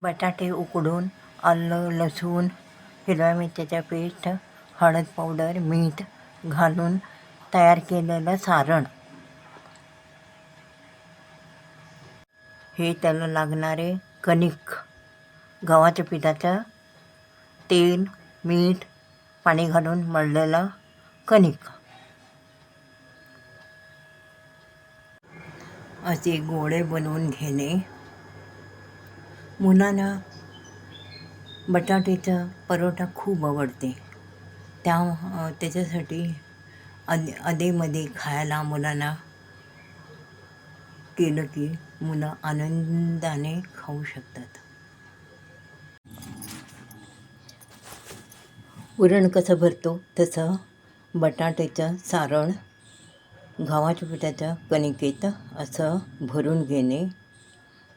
बटाटे उकडून आलं लसूण हिरव्या मिरच्याचा पेस्ट हळद पावडर मीठ घालून तयार केलेलं सारण हे त्याला लागणारे कणिक गव्हाच्या पिठाचं तेल मीठ पाणी घालून मळलेलं कणिक असे गोळे बनवून घेणे. मुलांना बटाट्याचा परोठा खूप आवडते. त्याच्यासाठी अधेमध्ये खायला मुलांना केलं की मुलं आनंदाने खाऊ शकतात. पुरण कसं भरतो तसं बटाट्याचं सारण गव्हाच्या पिठाच्या कणिकेत असं भरून घेणे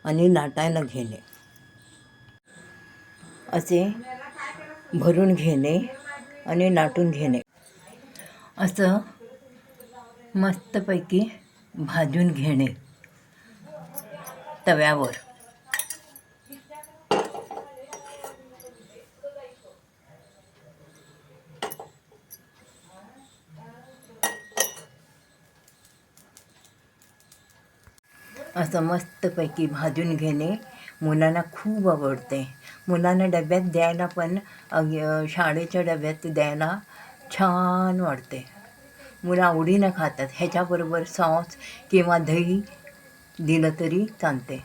आणि लाटायला घेणे. असे भरून घेणे आणि लाटून घेणे. असं मस्तपैकी भाजून घेणे तव्यावर. असं मस्तपैकी भाजून घेणे मुलांना खूप आवडते. मुलांना डब्यात द्यायला पण शाळेच्या डब्यात द्यायला छान वाटते. मुलं आवडीनं खातात. ह्याच्याबरोबर सॉस किंवा दही दिलं तरी चालते.